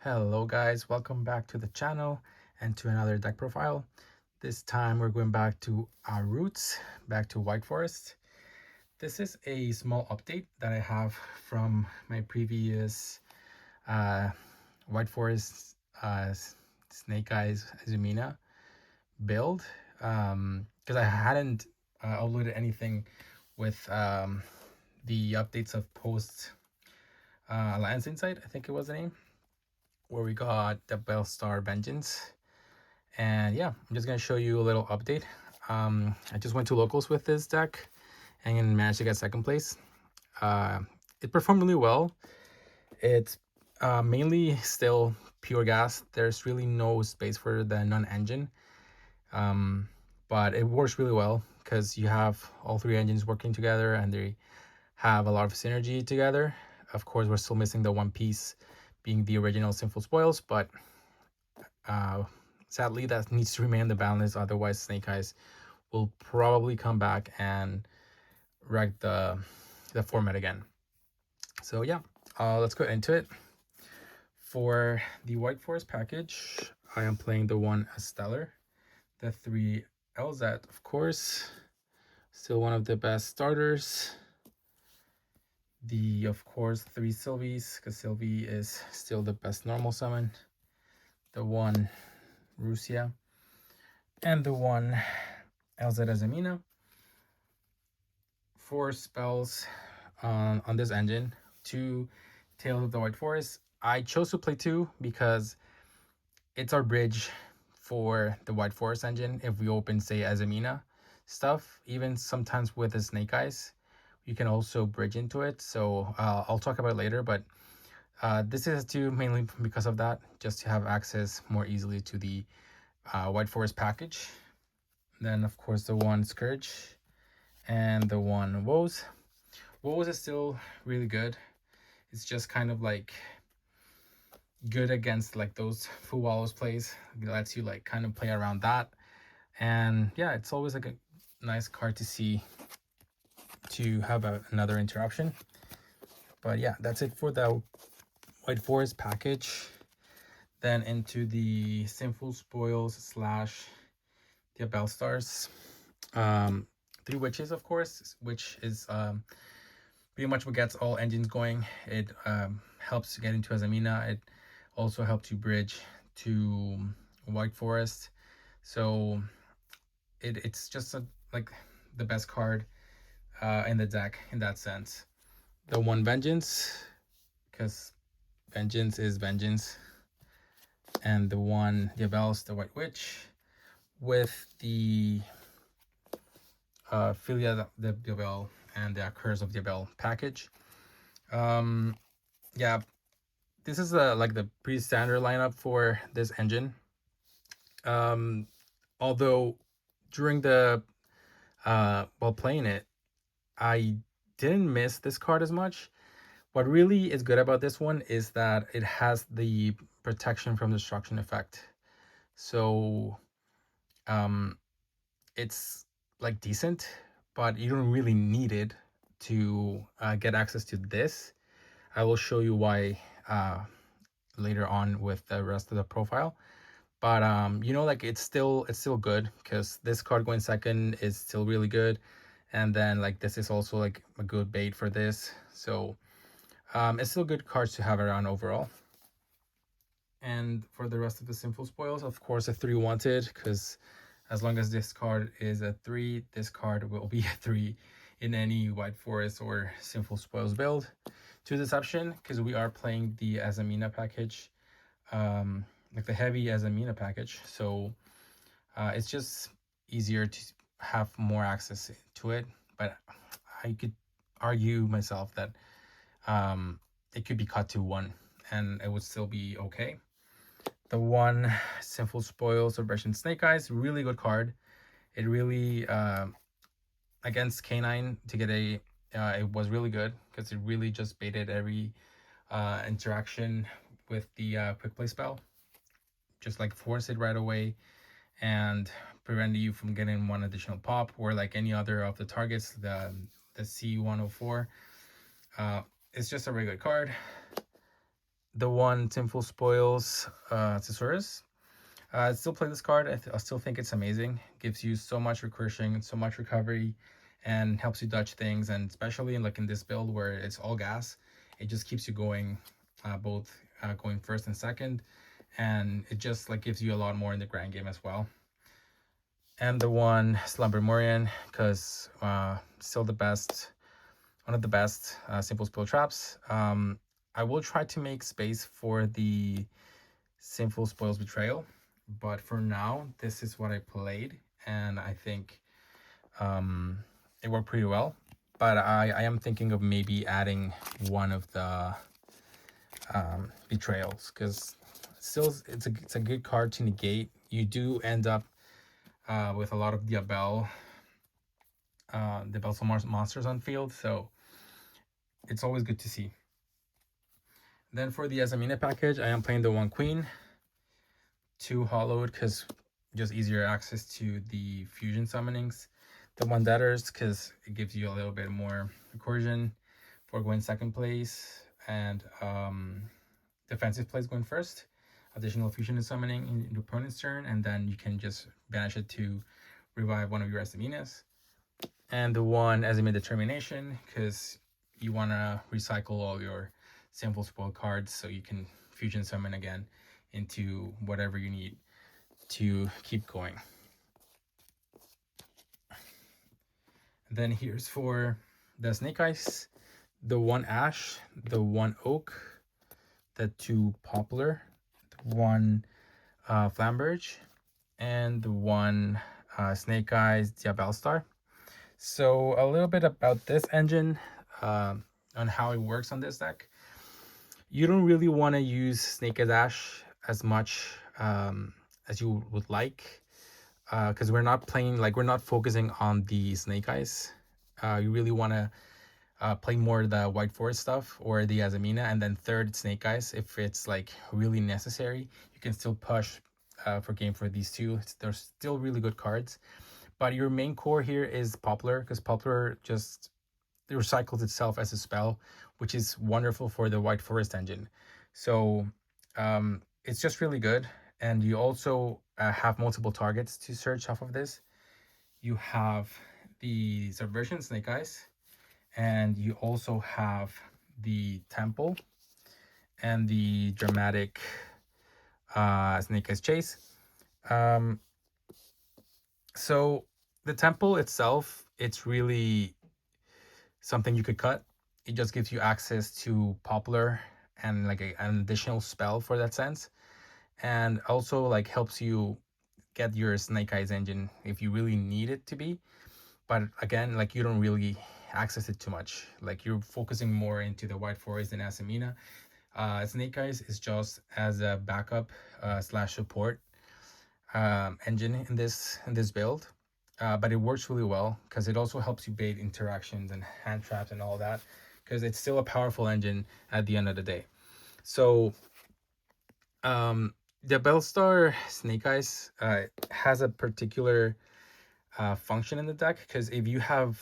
Hello guys, welcome back to the channel and to another deck profile. This time we're going back to our roots, back to White Forest. This is a small update that I have from my previous uh, White Forest Snake Eyes Azamina build, because I hadn't uploaded anything with the updates of post Alliance Insight, I think it was the name, where we got the Bellstar Vengeance. And yeah, I'm just gonna show you a little update. I just went to locals with this deck and managed to get second place. Uh, it performed really well. It's mainly still pure gas. There's really no space for the non-engine, but it works really well because you have all three engines working together and they have a lot of synergy together. Of course, we're still missing the one piece being the original Sinful Spoils, but uh, sadly that needs to remain the balance. Otherwise, Snake Eyes will probably come back and wreck the format again. So yeah, let's go into it. For the White Forest package, I am playing the one as Stellar, the 3 LZ, of course, still one of the best starters. The, of course, 3 Sylvies, because Sylvie is still the best normal summon. The 1 Rusia, and the 1 LZ Azamina. 4 spells on this engine. 2 Tales of the White Forest. I chose to play 2 because it's our bridge for the White Forest engine. If we open, say, Azamina stuff, even sometimes with the Snake Eyes, you can also bridge into it. So I'll talk about it later, but this is 2 mainly because of that, just to have access more easily to the White Forest package. Then, of course, the 1 Scourge and the 1 Woes. Woes is still really good. It's just kind of like good against like those full wallows plays. It lets you like kind of play around that. And yeah, it's always like a nice card to see to have another interruption. But yeah, that's it for the White Forest package. Then into the Sinful Spoils slash the Bellstars. 3 Witches, of course, which is pretty much what gets all engines going. It helps to get into Azamina. It also helps you bridge to White Forest. So it's just like the best card in the deck in that sense. The 1 Vengeance, because vengeance is vengeance. And the 1 Diabels, the White Witch, with the Filia de Diabel and the Curse of Diabel package. Yeah, this is like the pretty standard lineup for this engine. Although during the while playing it, I didn't miss this card as much. What really is good about this one is that it has the protection from destruction effect. So it's like decent, but you don't really need it to get access to this. I will show you why later on with the rest of the profile. But like it's still good because this card going second is still really good. And then like this is also like a good bait for this. So it's still good cards to have around overall. And for the rest of the Sinful Spoils, of course, a 3 wanted, because as long as this card is a 3, this card will be a 3 in any White Forest or Sinful Spoils build. 2 Deception, because we are playing the Azamina package, like the heavy Azamina package. So it's just easier to have more access to it. But I could argue myself that it could be cut to 1 and it would still be okay. The 1 Sinful Spoils of Russian Snake Eyes, really good card. It really against K9 to get a it was really good because it really just baited every interaction with the quick play spell, just like force it right away and prevent you from getting 1 additional pop, or like any other of the targets. The C104, it's just a very good card. the one Sinful Spoils Thesaurus. I still play this card. I still think it's amazing. Gives you so much recursion, so much recovery, and helps you dodge things. And especially in this build where it's all gas, it just keeps you going, both going first and second, and it just gives you a lot more in the grand game as well. And the one Slumber Morian, because still the best, one of the best simple spell traps. I will try to make space for the Sinful Spoils Betrayal, but for now, this is what I played, and I think it worked pretty well. But I am thinking of maybe adding one of the betrayals, because still it's a good card to negate. You do end up with a lot of Diabel monsters on field, so it's always good to see. Then for the Azamina package, I am playing the one Queen, 2 hollowed because just easier access to the fusion summonings. The one Debtors because it gives you a little bit more recursion for going second place, and defensive plays going first. Additional fusion and summoning in the opponent's turn, and then you can just banish it to revive one of your Azaminas. And the one Azamina Determination because you want to recycle all your Sinful Spoil cards so you can fusion summon again into whatever you need to keep going. And then here's for the Snake Eyes, the one Ash, the one Oak, the 2 Poplar, the one Flamberge, and the one Snake Eyes Diabel Star. So a little bit about this engine, on how it works on this deck. You don't really want to use Snake Eyes Ash as much as you would like, because we're not playing, we're not focusing on the Snake Eyes. You really want to play more the White Forest stuff or the Azamina, and then third Snake Eyes if it's really necessary. You can still push for game for these two. They're still really good cards, but your main core here is Poplar, because Poplar just recycles itself as a spell, which is wonderful for the White Forest engine. So it's just really good, and you also have multiple targets to search off of this. You have the Subversion Snake Eyes, and you also have the Temple and the Dramatic Snake Eyes Chase. So the Temple itself, it's really something you could cut. It just gives you access to Poplar and an additional spell for that sense, and also helps you get your Snake Eyes engine if you really need it to be. But again, you don't really access it too much. You're focusing more into the White Forest and Azamina. Snake Eyes is just as a backup slash support engine in this build. But it works really well because it also helps you bait interactions and hand traps and all that, because it's still a powerful engine at the end of the day. So the Bellstar Snake Eyes has a particular function in the deck, because if you have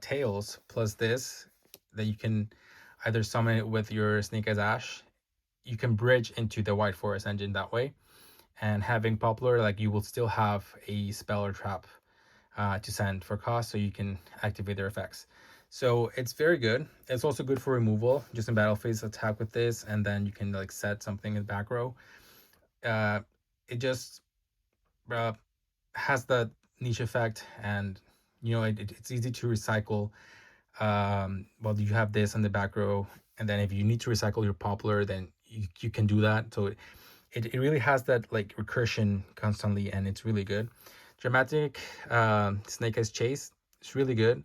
Tails plus this, that you can either summon it with your Snake Eyes Ash, you can bridge into the White Forest engine that way. And having Poplar, you will still have a spell or trap to send for cost, so you can activate their effects. So it's very good. It's also good for removal, just in battle phase attack with this, and then you can set something in the back row. It just has the niche effect, and it's easy to recycle. Well, you have this in the back row, and then if you need to recycle your Poplar, then you can do that. So it really has that recursion constantly, and it's really good. Dramatic Snake Eyes Chase is really good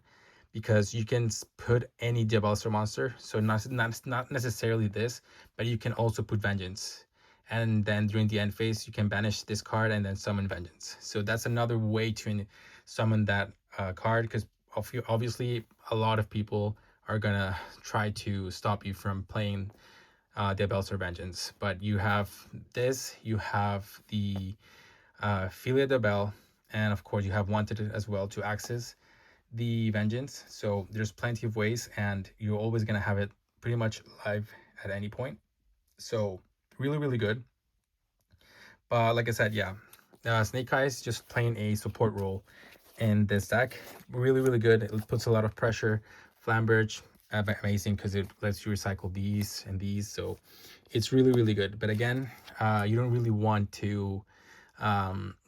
because you can put any Diabolister monster, so not necessarily this, but you can also put Vengeance, and then during the end phase you can banish this card and then summon Vengeance. So that's another way to summon that card, because obviously a lot of people are gonna try to stop you from playing Diabolister Vengeance, but you have this, you have the Filia de Bell, and of course you have Wanted as well to access the Vengeance. So there's plenty of ways, and you're always going to have it pretty much live at any point. So really, really good. But like I said, yeah, Snake Eyes just playing a support role in this deck. Really, really good. It puts a lot of pressure. Flamberge, amazing because it lets you recycle these and these. So it's really, really good. But again, you don't really want to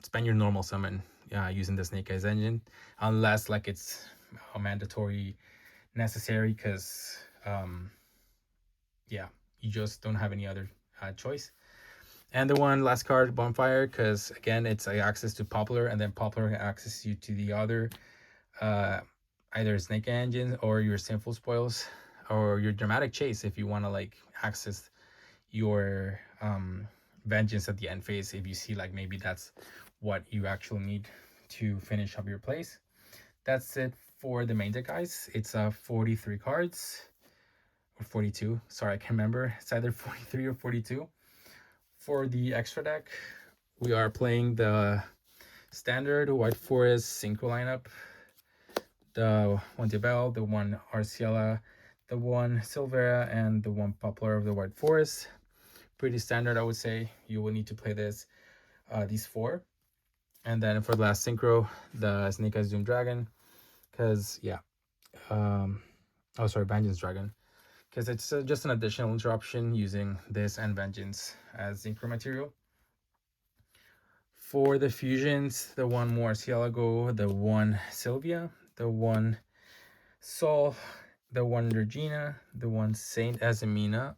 spend your normal summon using the Snake Eyes engine unless like it's a mandatory necessary because yeah, you just don't have any other choice. And the one last card, Bonfire, because again, it's access to Popular, and then Popular access you to the other, uh, either Snake Engine or your Sinful Spoils or your Dramatic Chase if you want to like access your Vengeance at the end phase. If you see like maybe that's what you actually need to finish up your plays. That's it for the main deck, guys. It's 43 cards or 42. Sorry, I can't remember. It's either 43 or 42. For the extra deck, we are playing the standard White Forest Synchro lineup. The one Diabel, the one Arciela, the one Silvera, and the one Poplar of the White Forest. Pretty standard, I would say. You will need to play this, these four. And then for the last synchro, the Snake Eyes Doom Dragon. Because, yeah. Oh, sorry, Vengeance Dragon. Because it's just an additional interruption using this and Vengeance as synchro material. For the fusions, the one Murcielago, the one Sylvia, the one Sol, the one Regina, the one Saint Azamina,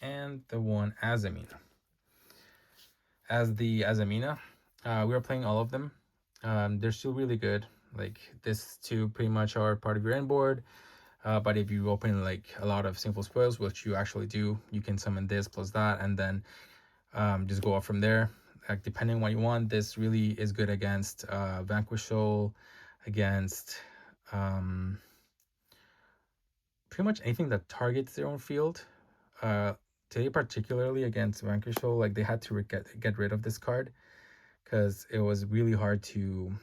and the one Azamina. As the Azamina, we are playing all of them. They're still really good. Like this two pretty much are part of your end board. But if you open like a lot of Sinful Spoils, which you actually do, you can summon this plus that, and then just go up from there. Like depending on what you want, this really is good against Vanquish Soul, against pretty much anything that targets their own field. Today particularly against Vanquish Soul, like they had to get rid of this card because it was really hard to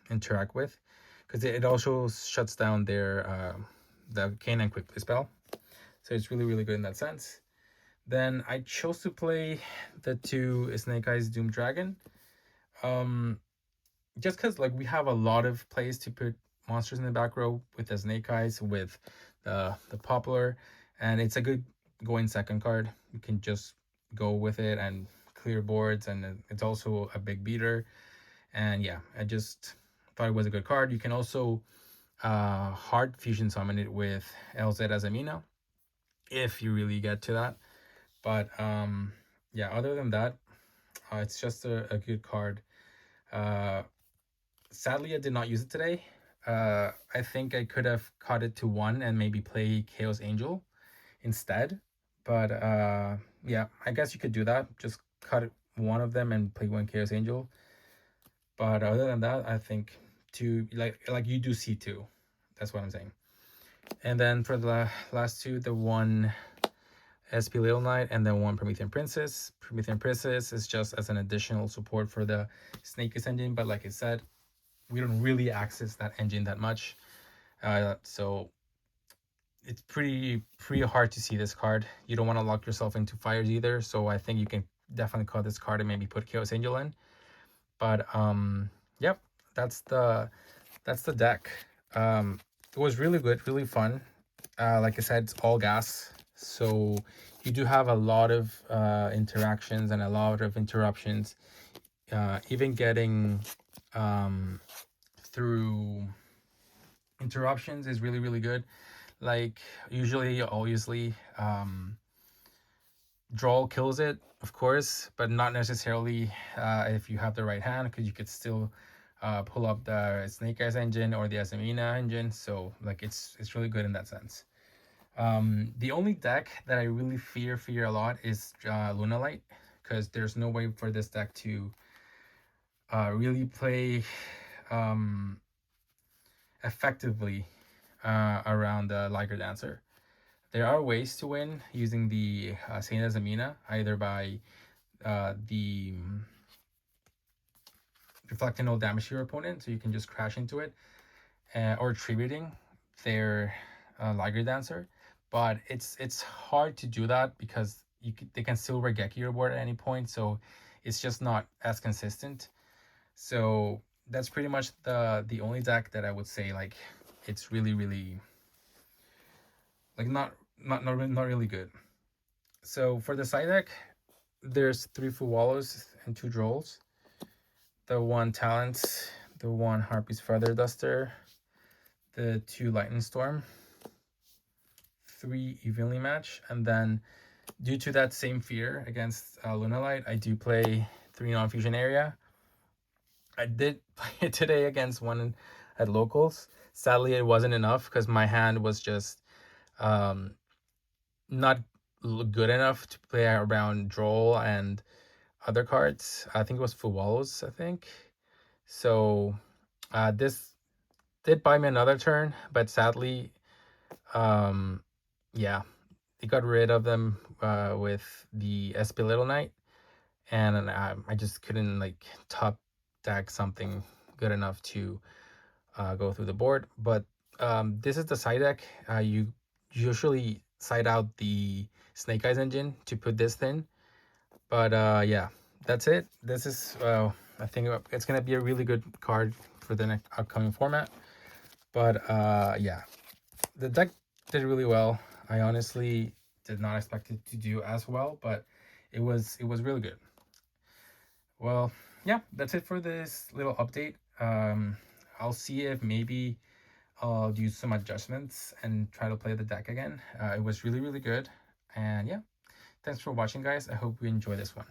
interact with, because it also shuts down their the Canine Quick Play spell. So it's really, really good in that sense. Then I chose to play the two Snake Eyes Doom Dragon. Just because like we have a lot of plays to put monsters in the back row with the Snake Eyes, with the Poplar, and it's a good going second card. You can just go with it and clear boards, and it's also a big beater. And yeah, I just thought it was a good card. You can also hard fusion summon it with LZ Azamina if you really get to that. But yeah, other than that, it's just a good card. Sadly, I did not use it today. I think I could have cut it to one and maybe play Chaos Angel instead. But yeah, I guess you could do that. Just cut one of them and play one Chaos Angel. But other than that, I think two, like you do see two. That's what I'm saying. And then for the last two, the one SP Little Knight and then one Promethean Princess. Promethean Princess is just as an additional support for the Snake engine, but like I said, we don't really access that engine that much. So it's pretty hard to see this card. You don't want to lock yourself into fires either. So I think you can definitely cut this card and maybe put Chaos Angel in. But yep, that's the deck. It was really good, really fun. Like I said, it's all gas, so you do have a lot of interactions and a lot of interruptions. Even getting through interruptions is really, really good. Like usually, obviously, draw kills it, of course, but not necessarily if you have the right hand, because you could still pull up the Snake Eyes engine or the Azamina engine. So like it's really good in that sense. The only deck that I really fear a lot is Lunalight, because there's no way for this deck to really play effectively around the Liger Dancer. There are ways to win using the Saint Azamina, either by the reflecting no damage to your opponent, so you can just crash into it, or tributing their Liger Dancer. but it's hard to do that because they can still regeki your board at any point, so it's just not as consistent. So that's pretty much the only deck that I would say like it's really really like not really good. So for the side deck, there's 3 Fuwalos and 2 Drolls, the 1 Talent, the 1 Harpy's Feather Duster, the 2 Lightning Storm, 3 Evenly Match, and then due to that same fear against Lunalight, I do play 3 Non-Fusion Area. I did play it today against one at locals. Sadly, it wasn't enough because my hand was just um, not good enough to play around Droll and other cards. I think it was Fuwalos, I think. So this did buy me another turn, but sadly, yeah, they got rid of them with the SP Little Knight, and I just couldn't like top deck something good enough to go through the board. But this is the side deck. You usually side out the Snake Eyes engine to put this in. But yeah, that's it. This is, I think it's going to be a really good card for the next upcoming format. But yeah, the deck did really well. I honestly did not expect it to do as well, but it was really good. Well, yeah, that's it for this little update. I'll see if maybe I'll do some adjustments and try to play the deck again. It was really, really good. And yeah, thanks for watching, guys. I hope you enjoy this one.